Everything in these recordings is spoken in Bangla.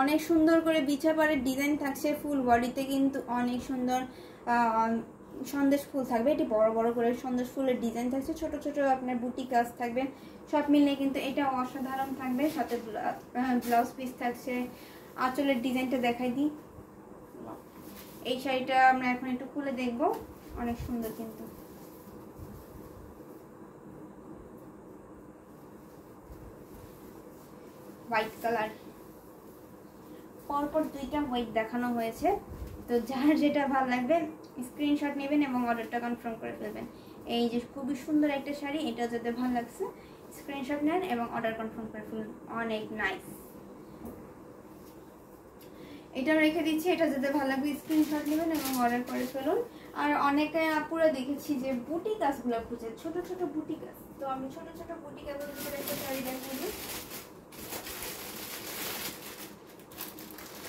অনেক সুন্দর করে বিছা পাড়ের ডিজাইন থাকছে, ফুল বডিতে কিন্তু অনেক সুন্দর সন্দেশ ফুল থাকবে। এটি বড় বড় করে সন্দেশ ফুলের ডিজাইন থাকছে, ছোট ছোট আপনার বুটি কাজ থাকবে, সব মিলে কিন্তু এটা অসাধারণ থাকবে। সাথে ব্লাউজ পিস থাকছে। আঁচলের ডিজাইনটা দেখাই দিই। এই শাড়িটা আমরা এখন একটু খুলে দেখব, অনেক সুন্দর কিন্তু। হোয়াইট কালার, পরপর দুইটা হোয়াইট দেখানো হয়েছে, তো যার যেটা ভালো লাগবে স্ক্রিনশট নেবেন এবং অর্ডারটা কনফার্ম করে ফেলবেন। এই যে খুবই সুন্দর একটা শাড়ি, এটা যদি ভালো লাগছে স্ক্রিনশট নেন এবং অর্ডার কনফার্ম করে ফেলুন। অনেক নাইস, এটা রেখে দিচ্ছি। এটা যদি ভালো লাগবে স্ক্রিনশট নেবেন এবং অর্ডার করে ফেলুন। আর অনেকে আপুরা দেখেছি যে বুটি কাজগুলো খুঁজে, ছোট ছোট বুটি কাজ, তো আমি ছোট ছোট বুটি কাজের ভিতরে একটা শাড়ি দেখাবো।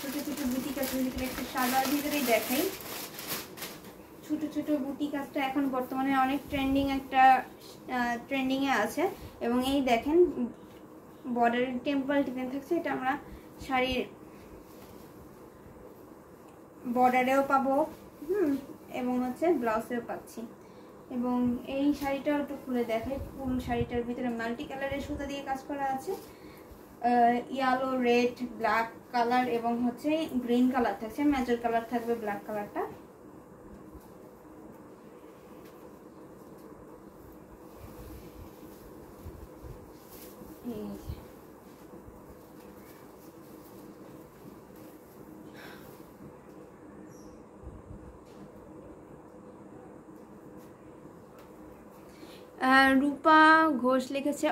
ছোট ছোট বুটি কাজের ভিতরে একটা সাদার ভিতরেই দেখাই। ছোট ছোট বুটি কাজটা এখন বর্তমানে অনেক ট্রেন্ডিংয়ে আছে। এবং এই দেখেন বর্ডারের টেম্পল ডিজাইন থাকছে, এটা আমরা শাড়ির বর্ডারেও পাবো এবং হচ্ছে ব্লাউজেও পাচ্ছি। এবং এই শাড়িটাও একটু খুলে দেখাই। ফুল শাড়িটার ভিতরে মাল্টি কালারের সুতা দিয়ে কাজ করা আছে, ইয়েলো, রেড, ব্ল্যাক কালার এবং হচ্ছে গ্রিন কালার থাকছে, মেজর কালার থাকবে ব্ল্যাক কালারটা। রূপা ঘোষ লিখেছে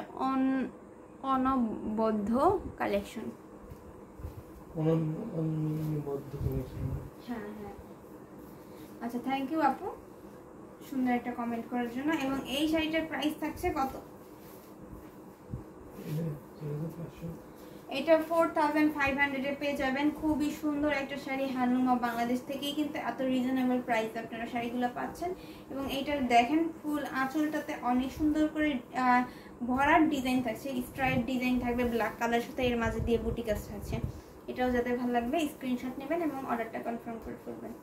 অনবদ্য কালেকশন। হ্যাঁ হ্যাঁ, আচ্ছা, থ্যাংক ইউ আপু সুন্দর একটা কমেন্ট করার জন্য। এবং এই শাড়িটার প্রাইস থাকছে কত? এটা 4500 এ পেয়ে যাবেন। খুবই সুন্দর একটা শাড়ি, হ্যান্ডলুম অফ বাংলাদেশ থেকেই কিন্তু এত রিজনেবল প্রাইস আপনারা শাড়িগুলো পাচ্ছেন। এবং এইটার দেখেন ফুল আঁচলটাতে অনেক সুন্দর করে ভরার ডিজাইন থাকছে, স্ট্রাইপ ডিজাইন থাকবে, ব্ল্যাক কালার সাথে এর মাঝে দিয়ে বুটি কাজ থাকছে। এটাও যাতে ভালো লাগবে স্ক্রিনশট নেবেন এবং অর্ডারটা কনফার্ম করে ফেলবেন।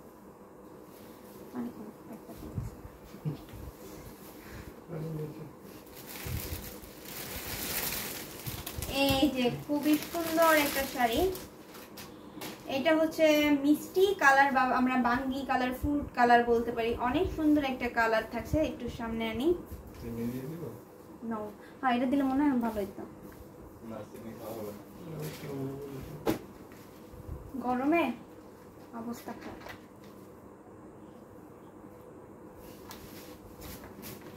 এই যে খুবই সুন্দর একটা শাড়ি, এটা হচ্ছে মিষ্টি কালার বা আমরা বাঙ্গি কালার, ফ্রুট কালার বলতে পারি। অনেক সুন্দর একটা কালার থাকছে। একটু সামনে আনি। হ্যাঁ, এটা দিলে মনে হয় ভালো হইতো। গরমে অবস্থা খারাপ।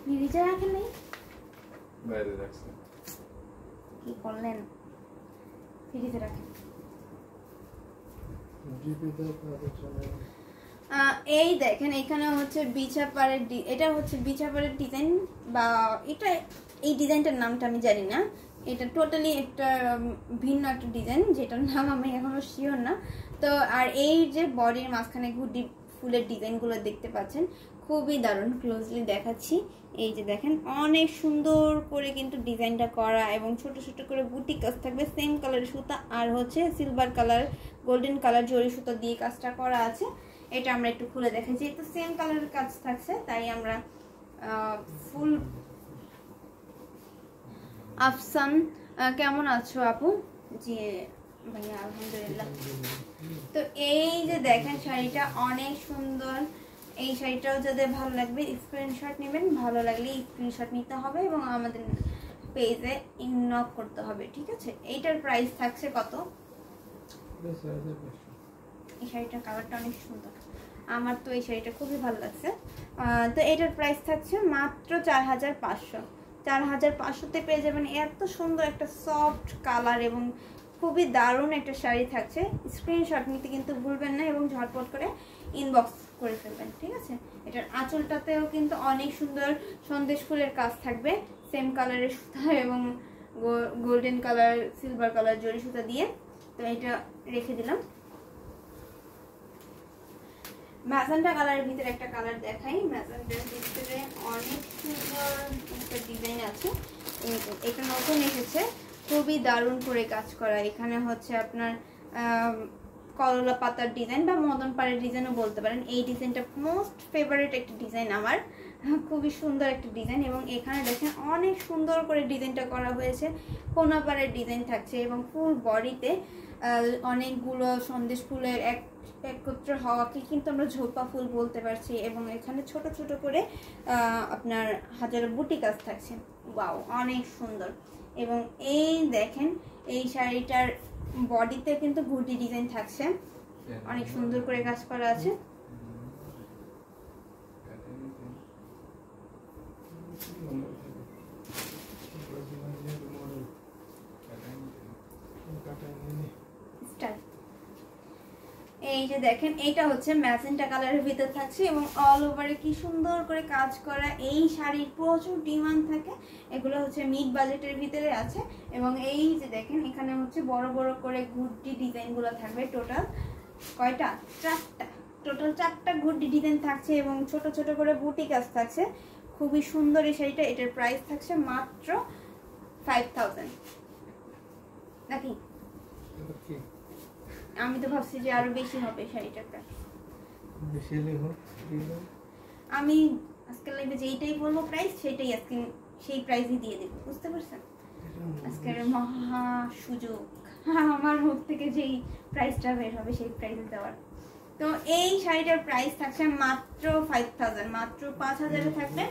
ফ্রিজে রাখেন নাই? বাইরে রাখছেন। কি করলেন? ফ্রিজে রাখেন। এই দেখেন এখানে হচ্ছে বিছাপাড়ের, এটা হচ্ছে বিছাপাড়ের ডিজাইন, বা এটা এই ডিজাইনটার নামটা আমি জানি না। এটা টোটালি একটা ভিন্ন একটা ডিজাইন, যেটার নাম আমি এখনো শিওর না। তো আর এই যে বডির মাঝখানে ঘুটি ফুলের ডিজাইনগুলো দেখতে পাচ্ছেন, খুবই দারুণ। ক্লোজলি দেখাচ্ছি। এই যে দেখেন অনেক সুন্দর করে কিন্তু ডিজাইনটা করা এবং ছোট ছোট করে বুটি কাজ থাকবে, সেম কালারের সুতা আর হচ্ছে সিলভার কালার, গোল্ডেন কালার জরি সুতা দিয়ে কাজটা করা আছে। এটা আমরা একটু খুলে দেখাচ্ছি। একটু সেম কালারের কাজ থাকছে, তাই আমরা ফুল। আফসান কেমন আছো আপু? জি ভাইয়া আলহামদুলিল্লাহ। তো এই যে দেখেন শাড়িটা অনেক সুন্দর। এই শাড়িটাও যদি ভালো লাগবে স্ক্রিনশট নেবেন, ভালো লাগলে স্ক্রিনশট নিতে হবে এবং আমাদের পেজে ইনবক্স করতে হবে, ঠিক আছে? এইটার প্রাইস থাকছে কত? এই শাড়িটার কালারটা অনেক সুন্দর, আমার তো এই শাড়িটা খুবই ভালো লাগছে। তো এটার প্রাইস থাকছে মাত্র 4500। 4500-তে পেয়ে যাবেন এত সুন্দর একটা সফট কালার এবং খুবই দারুণ একটা শাড়ি থাকছে। স্ক্রিনশট নিতে কিন্তু ভুলবেন না এবং ঝটপট করে ইনবক্স করে ফেলবেন, ঠিক আছে? এটার আঁচলটাতেও কিন্তু অনেক সুন্দর সন্দেশ ফুলের কাজ থাকবে, সেম কালারের সুতা এবং গোল্ডেন কালার, সিলভার কালার জরি সুতা দিয়ে। তো এটা রেখে দিলাম। ম্যাজেন্টা কালারের ভিতরে একটা কালার দেখাই। ম্যাজেন্টার ভিতরে অনেক সুন্দর একটা ডিজাইন আছে, এটা নতুন এসেছে, খুবই দারুণ করে কাজ করা। এখানে হচ্ছে আপনার করলা পাতার ডিজাইন বা মদন পাড়ের ডিজাইনও বলতে পারেন। এই ডিজাইনটা মোস্ট ফেভারিট একটা ডিজাইন আমার, খুবই সুন্দর একটা ডিজাইন। এবং এখানে দেখেন অনেক সুন্দর করে ডিজাইনটা করা হয়েছে, কোনা পাড়ের ডিজাইন থাকছে এবং ফুল বডিতে অনেকগুলো সন্দেশ ফুলের একত্র হওয়াকে কিন্তু আমরা ঝোপা ফুল বলতে পারছি। এবং এখানে ছোট ছোট করে আপনার হাজারো বুটি কাজ থাকছে। ওয়াও, অনেক সুন্দর। এবং এই দেখেন এই শাড়িটার বডিতে কিন্তু বুটি ডিজাইন থাকছে, অনেক সুন্দর করে কাজ করা আছে। এই যে দেখেন এইটা হচ্ছে ম্যাজেন্টা কালারের ভিতর থাকছে এবং অল ওভারে কি সুন্দর করে কাজ করা। এই শাড়ির প্রচুর ডিমান্ড থাকে, এগুলো হচ্ছে মিড বাজেটের ভিতরে আছে। এবং এই যে দেখেন এখানে হচ্ছে বড় বড় করে গুড্ডি ডিজাইনগুলো থাকবে। টোটাল কয়টা? 4টা। টোটাল 4টা গুড্ডি ডিজাইন থাকছে এবং ছোট ছোট করে বুটি কাজ থাকছে। খুবই সুন্দর এই শাড়িটা। এটার প্রাইস থাকছে মাত্র 5000 নাকি? আমি তো ভাবছি যে আরো বেশি হবে শাড়িটার প্রাইস। আমি আজকে লাইভে যেইটাই বলবো প্রাইস সেটাই আজকে সেই প্রাইসই দিয়ে দেব, বুঝতে পারছেন? আজকের মহা সুযোগ আমার মুখ থেকে যেই প্রাইসটা বের হবে সেই প্রাইসে দেওয়ার। তো এই শাড়িটার প্রাইস থাকছে মাত্র 5000, মাত্র 5000 এ থাকবে।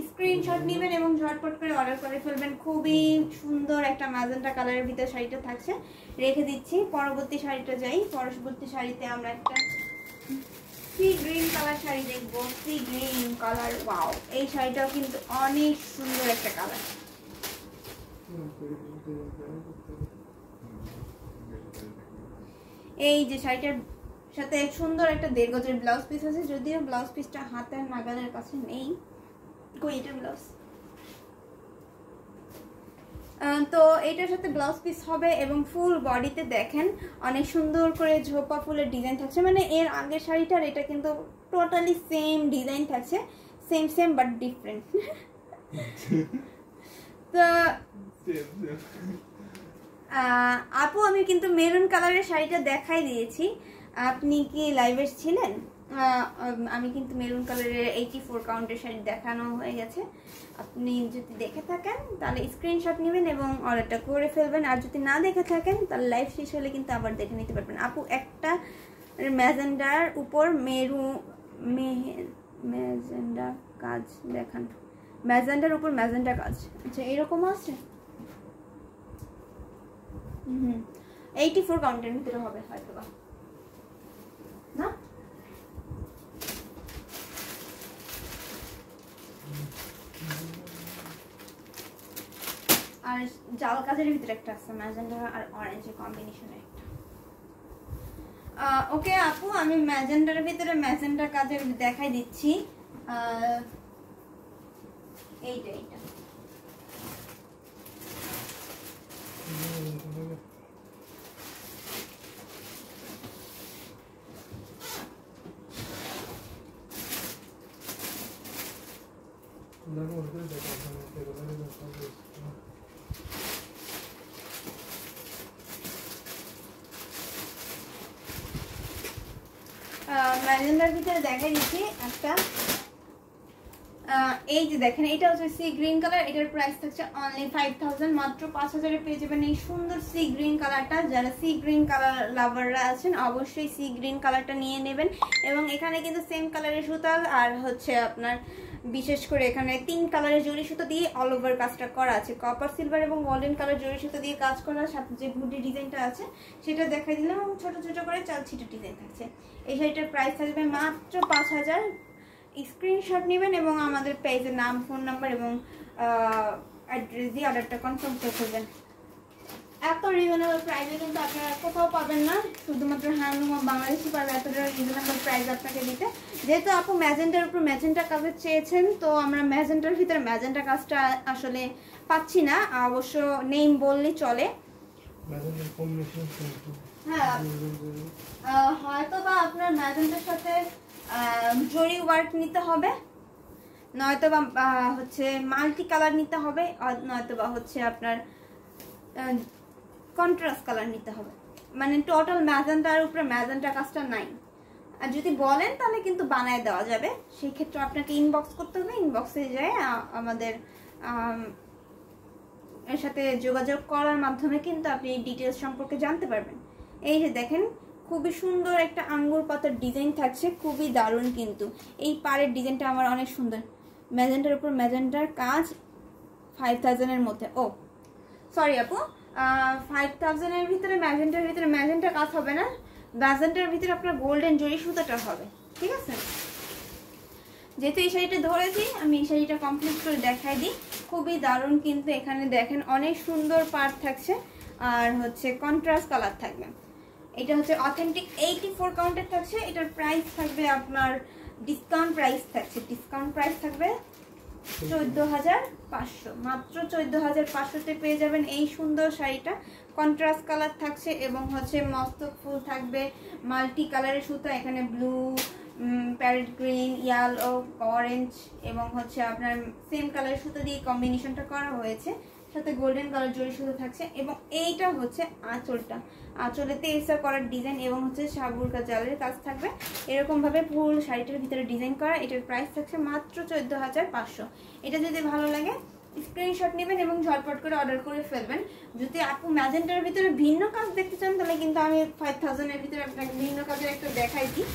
স্ক্রিনশট নেবেন এবং ঝটপট করে অর্ডার করে ফেলবেন। খুবই সুন্দর একটা ম্যাজেন্টা কালারের ভিতরে শাড়িটা থাকছে। রেখে দিচ্ছি, পরবর্তী শাড়িটা যাই। পরবর্তী শাড়িতে আমরা একটা সি গ্রিন কালার শাড়ি দেখবো। সি গ্রিন কালার, ওয়াও, এই শাড়িটাও কিন্তু অনেক সুন্দর একটা কালার। এই যে শাড়িটার সাথে সুন্দর একটা 1.5 গজের ব্লাউজ পিস আছে, যদিও ব্লাউজ পিসটা হাতের নাগালের কাছে নেই। কই এটা ব্লাউজ? তো এটার সাথে ব্লাউজ পিস হবে এবং ফুল বডিতে দেখেন অনেক সুন্দর করে ঝোপা ফুলের ডিজাইন থাকছে। মানে এর আগের শাড়িটার এটা কিন্তু টোটালি সেম ডিজাইন থাকছে, সেম বাট ডিফারেন্ট। তো আপু আমি কিন্তু মেরুন কালারের শাড়িটা দেখাই দিয়েছি, আপনি কি লাইভে ছিলেন? আমি কিন্তু মেরুন কালারের 84 কাউন্টের শাড়ি দেখানো হয়ে গেছে। আপনি যদি দেখে থাকেন তাহলে স্ক্রিনশট নেবেন এবং অর্ডারটা করে ফেলবেন। আর যদি না দেখে থাকেন তাহলে লাইভ শেষ হলে কিন্তু আবার দেখে নিতে পারবেন। আপু একটা ম্যাজেন্ডার উপর ম্যাজেন্ডা কাজ দেখান। ম্যাজেন্ডার উপর ম্যাজেন্ডা কাজ, আচ্ছা এরকম আছে। 84 কাউন্টের ভিতরে হবে হয়তো বা না। আর জাল কাজের ভিতরে একটা আছে ম্যাজেন্ডা আর অরেঞ্জের কম্বিনেশনে একটা। ওকে আপু আমি ম্যাজেন্ডার ভিতরে ম্যাজেন্ডা কাজের দেখাই দিচ্ছি। এইটা ম্যাজেন্ডার ভিতরে দেখাই দিচ্ছি একটা। এই যে দেখেন এটা হচ্ছে সি গ্রিন কালার। এটার প্রাইস থাকছে অনলি 5000, মাত্র 5000 পেয়ে যাবেন এই সুন্দর সি গ্রিন কালারটা। যারা সি গ্রিন কালার লাভাররা আছেন অবশ্যই সি গ্রিন কালারটা নিয়ে নেবেন। এবং এখানে কিন্তু সেম কালারের সুতা আর হচ্ছে আপনার বিশেষ করে এখানে 3 কালারের জরি সুতো দিয়ে অল ওভার কাজটা করা আছে। কপার সিলভার এবং গোল্ডেন কালার জরি সুতো দিয়ে কাজ করা, সাথে যে বুটি ডিজাইনটা আছে সেটা দেখাই দিলাম এবং ছোট ছোট করে চাল ছিটা ডিজাইন থাকছে। এই শাড়িটার প্রাইস থাকবে মাত্র 5000। স্ক্রিনশট নেবেন এবং আমাদের পেজের নাম, ফোন নাম্বার এবং অ্যাড্রেস দিয়ে অর্ডারটা কনফার্ম করে ফেলবেন। এত রিজনেবল প্রাইসে কিন্তু আপনারা কোথাও পাবেন না, শুধুমাত্র হ্যান্ডলুম বাংলাদেশি পাবে এতটা রিজনেবল প্রাইস আপনাকে দিতে। যেহেতু আপু ম্যাজেন্টার উপর ম্যাজেন্টা কাজের চেয়েছেন, তো আমরা ম্যাজেন্টার ভিতরে ম্যাজেন্টা কাজটা আসলে পাচ্ছি না, অবশ্য নেম বললেই চলে। হ্যাঁ হয়তো বা আপনার ম্যাজেন্টার সাথে জরি ওয়ার্ক নিতে হবে, নয়তো বা হচ্ছে মাল্টি কালার নিতে হবে, নয়তো বা হচ্ছে আপনার কন্ট্রাস্ট কালার নিতে হবে। মানে টোটাল ম্যাজেন্টার উপরে ম্যাজেন্টা কাজটা নাই। আর যদি বলেন তাহলে কিন্তু বানায় দেওয়া যাবে, সেই ক্ষেত্রে আপনাকে ইনবক্স করতে হবে। ইনবক্সে যায় আমাদের এর সাথে যোগাযোগ করার মাধ্যমে কিন্তু আপনি এই ডিটেলস সম্পর্কে জানতে পারবেন। এই যে দেখেন খুবই সুন্দর একটা আঙ্গুর পাতার ডিজাইন থাকছে, খুবই দারুণ। কিন্তু এই পাড়ের ডিজাইনটা আমার অনেক সুন্দর, ম্যাজেন্টার উপর ম্যাজেন্টার কাজ 5000 এর মধ্যে। ও সরি আপু, 5000 এর ভিতরে ম্যাজেন্টার কাজ হবে না, ম্যাজেন্টার ভিতরে আপনার গোল্ডেন জরি সুতাটা হবে, ঠিক আছে? যেহেতু এই শাড়িটা ধরেছি আমি এই শাড়িটা কমপ্লিট করে দেখাই দিই। খুবই দারুণ কিন্তু, এখানে দেখেন অনেক সুন্দর পাড় থাকছে আর হচ্ছে কন্ট্রাস্ট কালার থাকবে। এটা হচ্ছে অথেন্টিক 84 কাউন্টের থাকছে। এটার প্রাইস থাকবে আপনার ডিসকাউন্ট প্রাইস থাকবে 14,500, মাত্র 14,500-তে পেয়ে যাবেন এই সুন্দর শাড়িটা। কন্ট্রাস্ট কালার থাকছে এবং হচ্ছে মস্তক ফুল থাকবে, মাল্টি কালারের সুতা, এখানে blue, parrot green, yellow, orange এবং হচ্ছে আপনার সেম কালারের সুতা দিয়ে কম্বিনেশনটা করা হয়েছে, সাথে গোল্ডেন কালার জরি সুতো থাকছে। এবং এইটা হচ্ছে আঁচলটা, আঁচলেতে এসা করার ডিজাইন এবং হচ্ছে সাবুর জালের কাজ থাকবে। এরকম ভাবে ফুল শাড়িটার ভিতরে ডিজাইন করা। এটার প্রাইস থাকছে মাত্র 14,500। এটা যদি ভালো লাগে স্ক্রিনশট নেবেন এবং ঝটপট করে অর্ডার করে ফেলবেন। যদি আপু ম্যাজেন্টার ভিতরে ভিন্ন কাজ দেখতে চান তাহলে কিন্তু আমি 5000 এর ভিতরে আপনাকে ভিন্ন কাজের একটা দেখাই দিই।